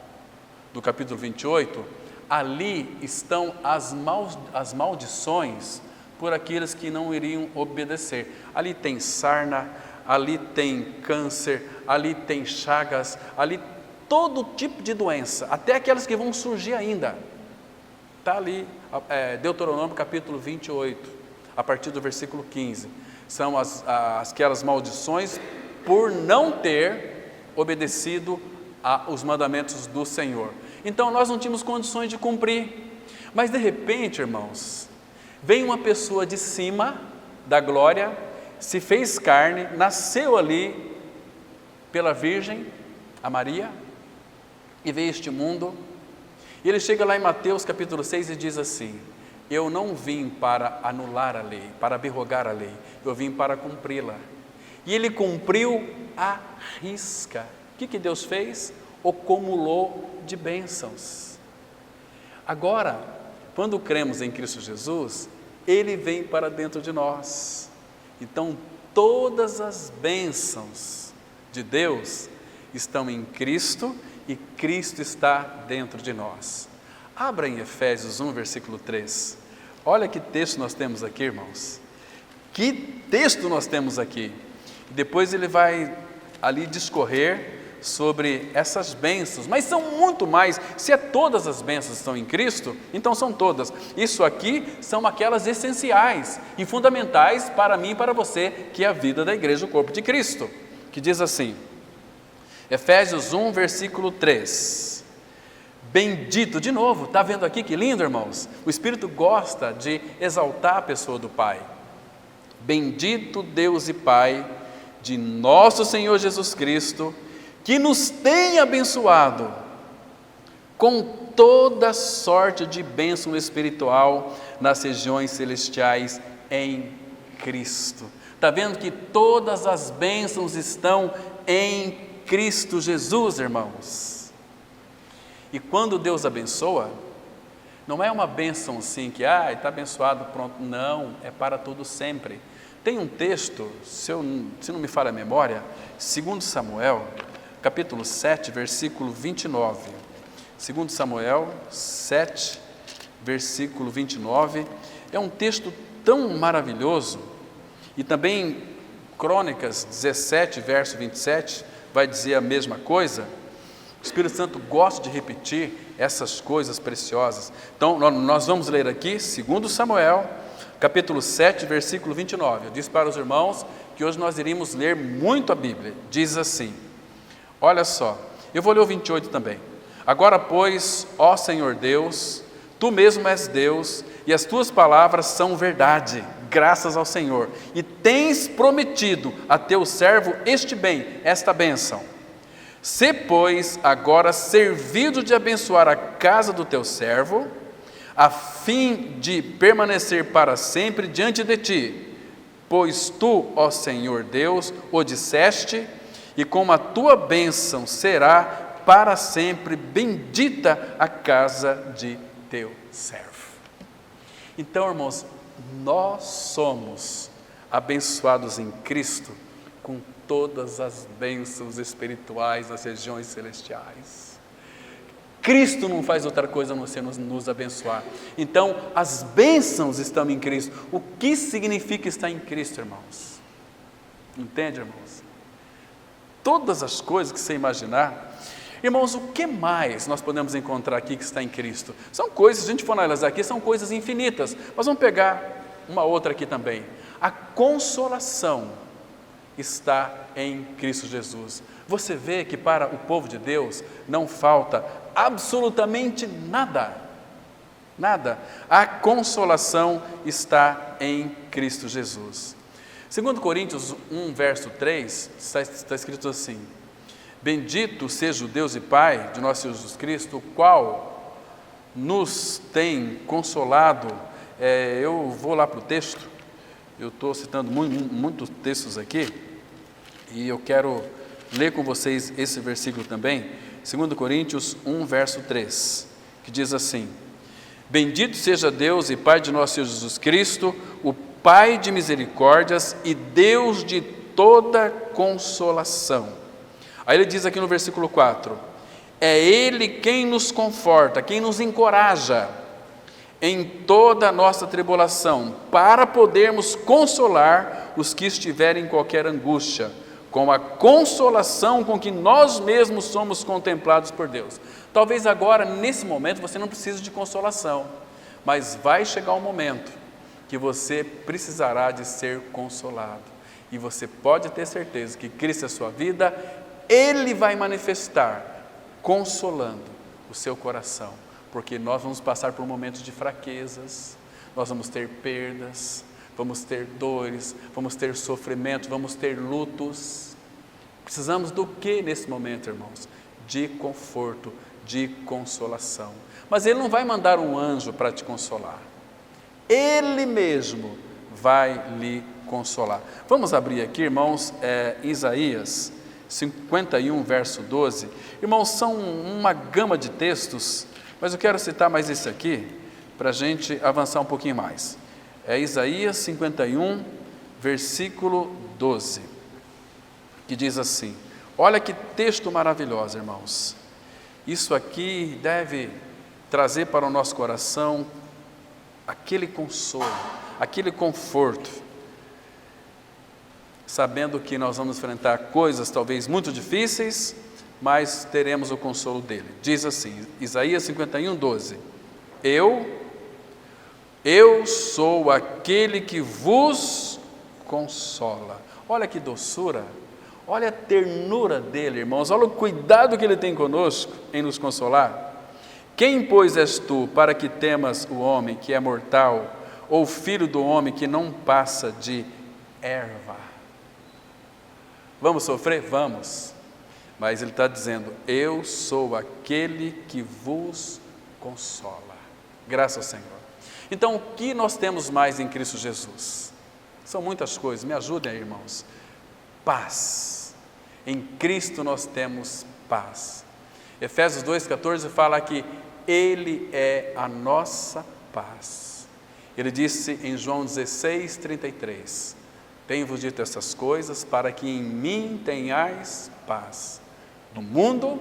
do capítulo 28, ali estão as maldições por aqueles que não iriam obedecer. Ali tem sarna, ali tem câncer, ali tem chagas, ali todo tipo de doença, até aquelas que vão surgir ainda. Está ali, Deuteronômio capítulo 28, a partir do versículo 15. São aquelas maldições por não ter obedecido aos mandamentos do Senhor. Então nós não tínhamos condições de cumprir. Mas de repente, irmãos, vem uma pessoa de cima da glória, se fez carne, nasceu ali pela Virgem, a Maria, e veio a este mundo. E ele chega lá em Mateus capítulo 6 e diz assim: eu não vim para anular a lei, para abrogar a lei, eu vim para cumpri-la. E ele cumpriu à risca. O que Deus fez? O cumulou de bênçãos. Agora, quando cremos em Cristo Jesus, Ele vem para dentro de nós. Então, todas as bênçãos de Deus estão em Cristo e Cristo está dentro de nós. Abra em Efésios 1, versículo 3. Olha que texto nós temos aqui, irmãos. Que texto nós temos aqui. Depois ele vai ali discorrer sobre essas bênçãos, mas são muito mais. Se todas as bênçãos estão em Cristo, então são todas. Isso aqui são aquelas essenciais e fundamentais para mim e para você, que é a vida da igreja, o corpo de Cristo, que diz assim, Efésios 1, versículo 3, bendito, de novo, está vendo aqui que lindo, irmãos? O Espírito gosta de exaltar a pessoa do Pai. Bendito Deus e Pai de nosso Senhor Jesus Cristo, que nos tem abençoado com toda sorte de bênção espiritual nas regiões celestiais em Cristo. Está vendo que todas as bênçãos estão em Cristo Jesus, irmãos? E quando Deus abençoa, não é uma bênção assim que, está abençoado, pronto. Não, é para todo sempre. Tem um texto, se não me falha a memória, 2 Samuel, capítulo 7, versículo 29. 2 Samuel 7, versículo 29. É um texto tão maravilhoso. E também Crônicas 17, verso 27, vai dizer a mesma coisa. O Espírito Santo gosta de repetir essas coisas preciosas. Então, nós vamos ler aqui, 2 Samuel, capítulo 7, versículo 29. Eu disse para os irmãos que hoje nós iríamos ler muito a Bíblia. Diz assim, olha só, eu vou ler o 28 também. Agora, pois, ó Senhor Deus, Tu mesmo és Deus, e as Tuas palavras são verdade, graças ao Senhor. E tens prometido a Teu servo este bem, esta bênção. Se, pois, agora servido de abençoar a casa do Teu servo, a fim de permanecer para sempre diante de Ti, pois Tu, ó Senhor Deus, o disseste, e com a Tua bênção será para sempre bendita a casa de Teu servo. Então, irmãos, nós somos abençoados em Cristo com todas as bênçãos espirituais nas regiões celestiais. Cristo não faz outra coisa a não ser nos abençoar. Então, as bênçãos estão em Cristo. O que significa estar em Cristo, irmãos? Entende, irmãos? Todas as coisas que você imaginar. Irmãos, o que mais nós podemos encontrar aqui que está em Cristo? São coisas, se a gente for analisar aqui, são coisas infinitas. Mas vamos pegar uma outra aqui também. A consolação está em Cristo Jesus. Você vê que para o povo de Deus não falta absolutamente nada. Nada. A consolação está em Cristo Jesus. 2 Coríntios 1, verso 3, está escrito assim: bendito seja o Deus e Pai de nosso Senhor Jesus Cristo, o qual nos tem consolado. Eu vou lá para o texto, eu estou citando muitos textos aqui, e eu quero ler com vocês esse versículo também, 2 Coríntios 1, verso 3, que diz assim: bendito seja Deus e Pai de nosso Senhor Jesus Cristo, o Pai de misericórdias e Deus de toda consolação. Aí ele diz aqui no versículo 4, é Ele quem nos conforta, quem nos encoraja em toda a nossa tribulação, para podermos consolar os que estiverem em qualquer angústia, com a consolação com que nós mesmos somos contemplados por Deus. Talvez agora, nesse momento, você não precise de consolação, mas vai chegar um momento que você precisará de ser consolado, e você pode ter certeza que Cristo é a sua vida. Ele vai manifestar, consolando o seu coração, porque nós vamos passar por momentos de fraquezas, nós vamos ter perdas, vamos ter dores, vamos ter sofrimento, vamos ter lutos. Precisamos do que nesse momento, irmãos? De conforto, de consolação. Mas Ele não vai mandar um anjo para te consolar, Ele mesmo vai lhe consolar. Vamos abrir aqui, irmãos, Isaías 51, verso 12. Irmãos, são uma gama de textos, mas eu quero citar mais esse aqui, para a gente avançar um pouquinho mais. É Isaías 51, versículo 12, que diz assim, olha que texto maravilhoso, irmãos. Isso aqui deve trazer para o nosso coração aquele consolo, aquele conforto, sabendo que nós vamos enfrentar coisas talvez muito difíceis, mas teremos o consolo dele. Diz assim, Isaías 51, 12, eu sou aquele que vos consola. Olha que doçura, olha a ternura dele, irmãos, olha o cuidado que ele tem conosco em nos consolar. Quem, pois, és tu para que temas o homem que é mortal, ou o filho do homem que não passa de erva? Vamos sofrer? Vamos. Mas ele está dizendo, eu sou aquele que vos consola. Graças ao Senhor. Então, o que nós temos mais em Cristo Jesus? São muitas coisas, me ajudem aí, irmãos. Paz. Em Cristo nós temos paz. Efésios 2,14 fala que Ele é a nossa paz. Ele disse em João 16:33, tenho-vos dito essas coisas para que em mim tenhais paz. No mundo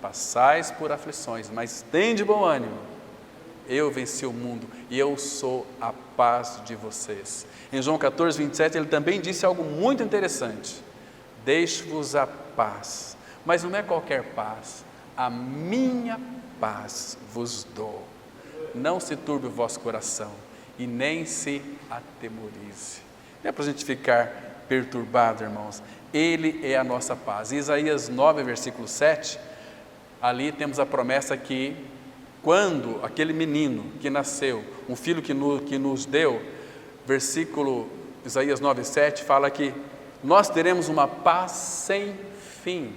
passais por aflições, mas tende bom ânimo. Eu venci o mundo e eu sou a paz de vocês. Em João 14:27 ele também disse algo muito interessante. Deixo-vos a paz, mas não é qualquer paz, a minha paz vos dou. Não se turbe o vosso coração e nem se atemorize. Não é para a gente ficar perturbado, irmãos. Ele é a nossa paz. Em Isaías 9, versículo 7, ali temos a promessa que quando aquele menino que nasceu, um filho que nos deu, versículo Isaías 9, 7, fala que nós teremos uma paz sem fim.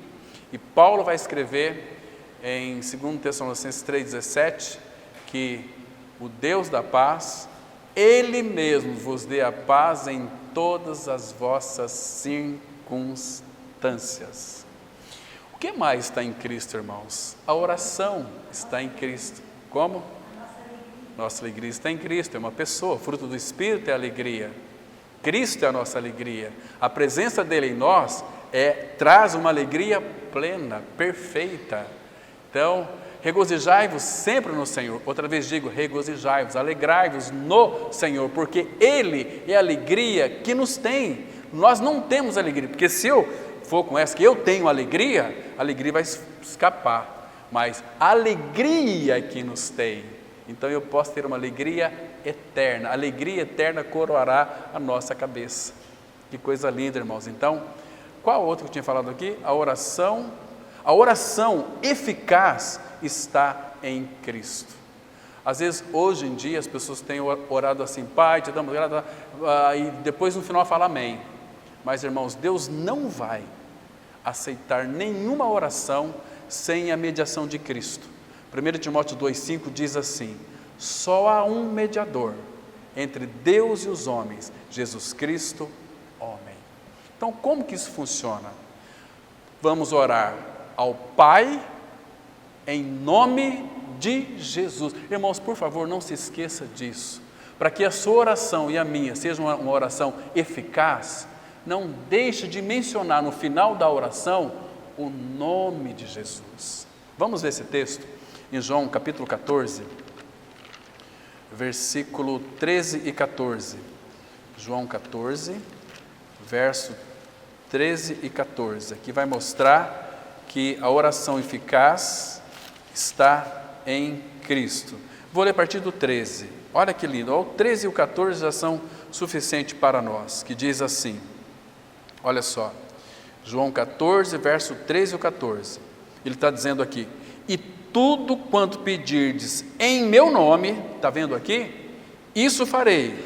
E Paulo vai escrever em 2 Tessalonicenses 3,17, que o Deus da paz, Ele mesmo vos dê a paz em todas as vossas circunstâncias. O que mais está em Cristo, irmãos? A oração está em Cristo. Como? Nossa alegria está em Cristo, é uma pessoa, fruto do Espírito é alegria. Cristo é a nossa alegria. A presença dele em nós traz uma alegria plena, perfeita. Então, regozijai-vos sempre no Senhor. Outra vez digo, regozijai-vos, alegrai-vos no Senhor, porque Ele é a alegria que nos tem. Nós não temos alegria, porque se eu for com essa que eu tenho alegria, a alegria vai escapar. Mas a alegria que nos tem, então eu posso ter uma alegria eterna. A alegria eterna coroará a nossa cabeça. Que coisa linda, irmãos. Então, qual outro que eu tinha falado aqui? A oração eficaz está em Cristo. Às vezes, hoje em dia, as pessoas têm orado assim, Pai, te damos graça, e depois no final fala amém. Mas, irmãos, Deus não vai aceitar nenhuma oração sem a mediação de Cristo. 1 Timóteo 2,5 diz assim: só há um mediador entre Deus e os homens, Jesus Cristo, homem. Então, como que isso funciona? Vamos orar ao Pai em nome de Jesus. Irmãos, por favor, não se esqueça disso. Para que a sua oração e a minha seja uma oração eficaz, não deixe de mencionar no final da oração o nome de Jesus. Vamos ver esse texto em João capítulo 14, versículo 13 e 14. João 14, verso 13 e 14. Aqui vai mostrar que a oração eficaz está em Cristo. Vou ler a partir do 13. Olha que lindo. O 13 e o 14 já são suficientes para nós, que diz assim, olha só, João 14, verso 13 e 14, ele está dizendo aqui, e tudo quanto pedirdes em meu nome, está vendo aqui? Isso farei,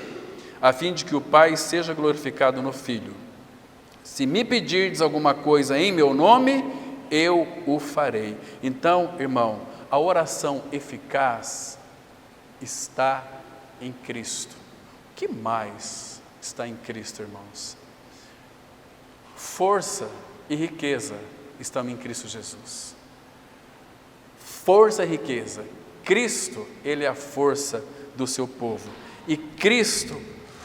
a fim de que o Pai seja glorificado no Filho. Se me pedirdes alguma coisa em meu nome, eu o farei. Então, irmão, a oração eficaz está em Cristo. O que mais está em Cristo, irmãos? Força e riqueza estão em Cristo Jesus. Força e riqueza. Cristo, Ele é a força do seu povo. E Cristo,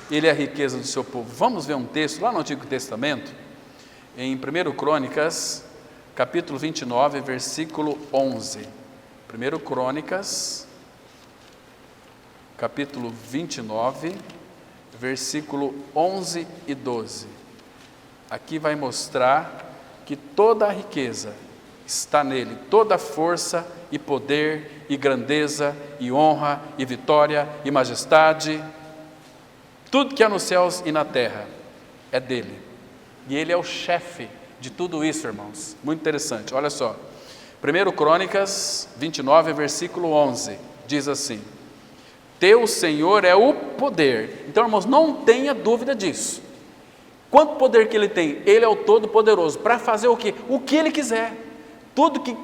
Ele é a riqueza do seu povo. Vamos ver um texto lá no Antigo Testamento, em 1 Crônicas, capítulo 29, versículo 11. 1 Crônicas, capítulo 29, versículo 11 e 12. Aqui vai mostrar que toda a riqueza está nele, toda a força e poder e grandeza e honra e vitória e majestade, tudo que há nos céus e na terra é dele. E ele é o chefe de tudo isso, irmãos. Muito interessante, olha só. 1 Crônicas 29, versículo 11, diz assim: teu Senhor é o poder. Então, irmãos, não tenha dúvida disso. Quanto poder que Ele tem? Ele é o Todo-Poderoso, para fazer o quê? O que Ele quiser. Tudo que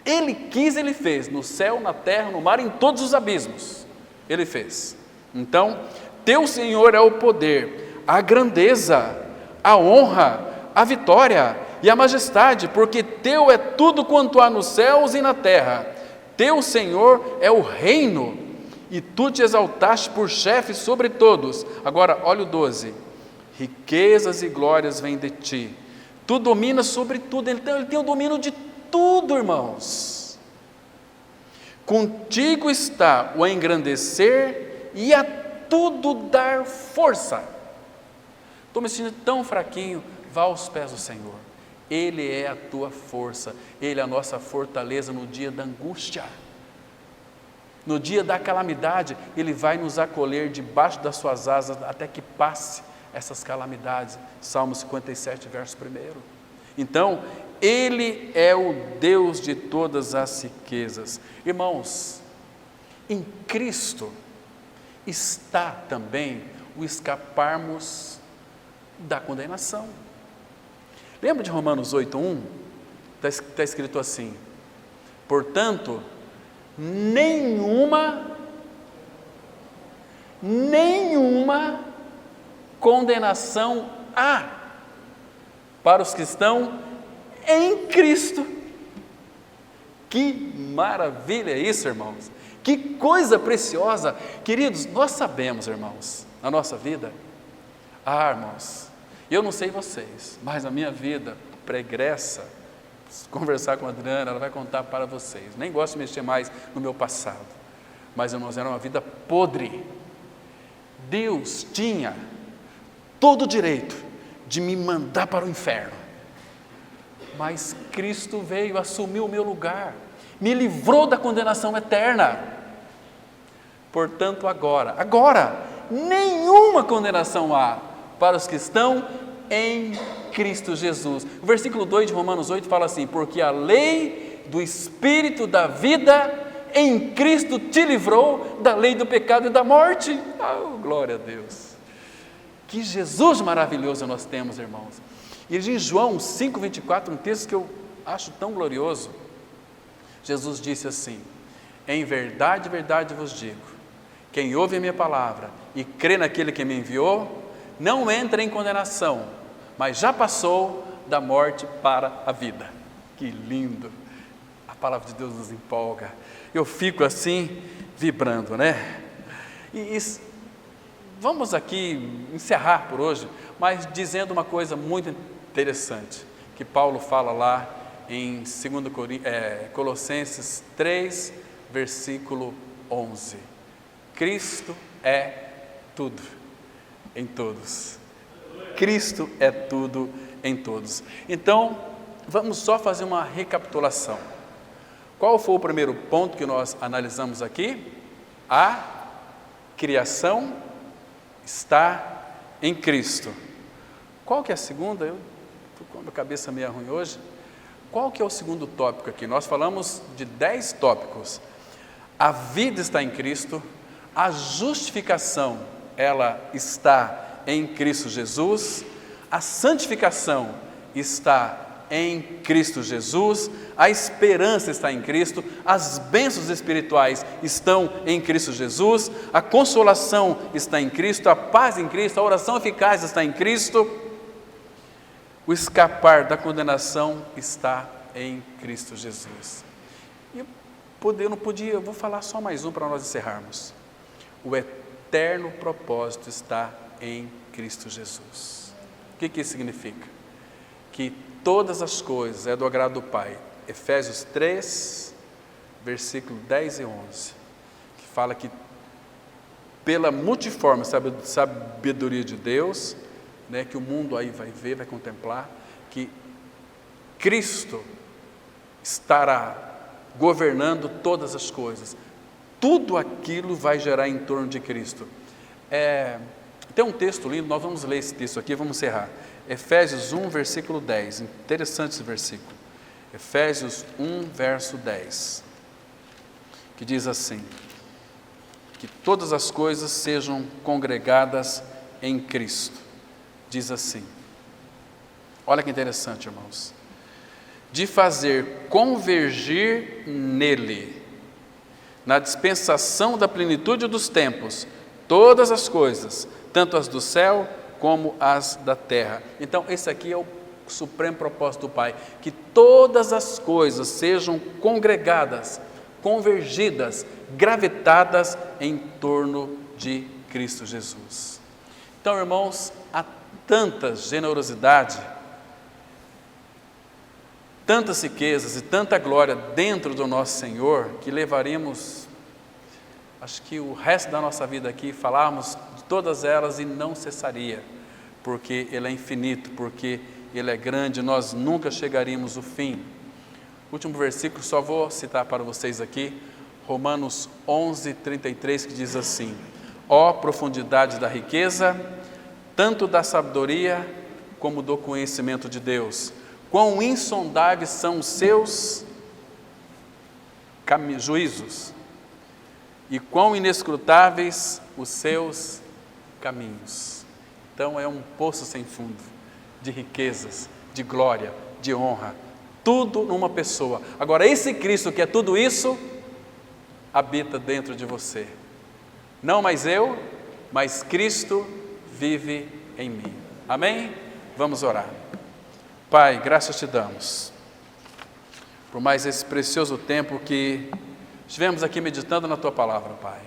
Ele quis, Ele fez, no céu, na terra, no mar, em todos os abismos, Ele fez. Então, teu Senhor é o poder, a grandeza, a honra, a vitória e a majestade, porque teu é tudo quanto há nos céus e na terra. Teu Senhor é o reino, e tu te exaltaste por chefe sobre todos. Agora, olha o 12. Riquezas e glórias vêm de ti. Tu dominas sobre tudo. Ele tem o domínio de tudo, irmãos. Contigo está o engrandecer e a tudo dar força. Estou me sentindo tão fraquinho. Vá aos pés do Senhor. Ele é a tua força. Ele é a nossa fortaleza no dia da angústia. No dia da calamidade, Ele vai nos acolher debaixo das suas asas até que passe essas calamidades. Salmo 57, verso 1. Então, Ele é o Deus de todas as riquezas. Irmãos, em Cristo está também o escaparmos da condenação. Lembra de Romanos 8:1? Está escrito assim: portanto, nenhuma condenação há para os que estão em Cristo. Que maravilha é isso, irmãos! Que coisa preciosa! Queridos, nós sabemos, irmãos, na nossa vida, irmãos, eu não sei vocês, mas a minha vida pregressa, conversar com a Adriana, ela vai contar para vocês. Nem gosto de mexer mais no meu passado, mas, irmãos, era uma vida podre. Deus tinha todo o direito de me mandar para o inferno, mas Cristo veio, assumiu o meu lugar, me livrou da condenação eterna. Portanto, agora, nenhuma condenação há para os que estão em Cristo Jesus. O versículo 2 de Romanos 8 fala assim: porque a lei do Espírito da vida em Cristo te livrou da lei do pecado e da morte. Oh, glória a Deus! Que Jesus maravilhoso nós temos, irmãos. E em João 5,24, um texto que eu acho tão glorioso, Jesus disse assim: em verdade, verdade vos digo, quem ouve a minha palavra e crê naquele que me enviou, não entra em condenação, mas já passou da morte para a vida. Que lindo! A palavra de Deus nos empolga. Eu fico assim, vibrando, né? Vamos aqui encerrar por hoje, mas dizendo uma coisa muito interessante, que Paulo fala lá em Colossenses 3, versículo 11. Cristo é tudo em todos. Cristo é tudo em todos. Então, vamos só fazer uma recapitulação. Qual foi o primeiro ponto que nós analisamos aqui? A criação está em Cristo. Qual que é a segunda? Eu estou com a cabeça meio ruim hoje. Qual que é o segundo tópico aqui? Nós falamos de 10 tópicos. A vida está em Cristo, a justificação, ela está em Cristo Jesus, a santificação está em Cristo Jesus, a esperança está em Cristo, as bênçãos espirituais estão em Cristo Jesus, a consolação está em Cristo, a paz em Cristo, a oração eficaz está em Cristo, o escapar da condenação está em Cristo Jesus. E eu não podia, eu vou falar só mais um para nós encerrarmos. O eterno propósito está em Cristo Jesus. O que isso significa? Que todas as coisas é do agrado do Pai. Efésios 3, versículo 10 e 11, que fala que pela multiforme sabedoria de Deus, né, que o mundo aí vai ver, vai contemplar, que Cristo estará governando todas as coisas. Tudo aquilo vai gerar em torno de Cristo. Tem um texto lindo, nós vamos ler esse texto aqui, vamos encerrar. Efésios 1, versículo 10, interessante esse versículo. Efésios 1, verso 10, que diz assim: que todas as coisas sejam congregadas em Cristo. Diz assim, olha que interessante, irmãos, de fazer convergir nele, na dispensação da plenitude dos tempos, todas as coisas, tanto as do céu como as da terra. Então, esse aqui é o supremo propósito do Pai, que todas as coisas sejam congregadas, convergidas, gravitadas em torno de Cristo Jesus. Então, irmãos, há tanta generosidade, tantas riquezas e tanta glória dentro do nosso Senhor, que levaríamos, acho que o resto da nossa vida aqui, falarmos de todas elas e não cessaria, porque Ele é infinito, porque Ele é grande, nós nunca chegaríamos ao fim. Último versículo, só vou citar para vocês aqui, Romanos 11, 33, que diz assim: ó profundidade da riqueza, tanto da sabedoria como do conhecimento de Deus, quão insondáveis são os seus juízos, e quão inescrutáveis os seus caminhos. Então é um poço sem fundo, de riquezas, de glória, de honra, tudo numa pessoa. Agora esse Cristo que é tudo isso, habita dentro de você. Não mais eu, mas Cristo vive em mim. Amém? Vamos orar. Pai, graças te damos por mais esse precioso tempo que Estivemos aqui meditando na Tua palavra, Pai.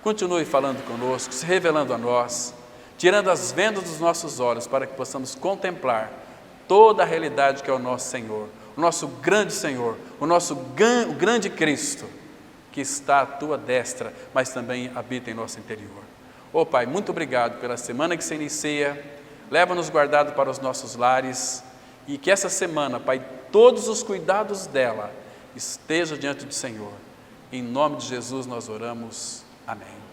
Continue falando conosco, se revelando a nós, tirando as vendas dos nossos olhos para que possamos contemplar toda a realidade que é o nosso Senhor, o nosso grande Senhor, o grande Cristo, que está à Tua destra, mas também habita em nosso interior. Ó Pai, muito obrigado pela semana que se inicia, leva-nos guardado para os nossos lares, e que essa semana, Pai, todos os cuidados dela estejam diante do Senhor. Em nome de Jesus nós oramos. Amém.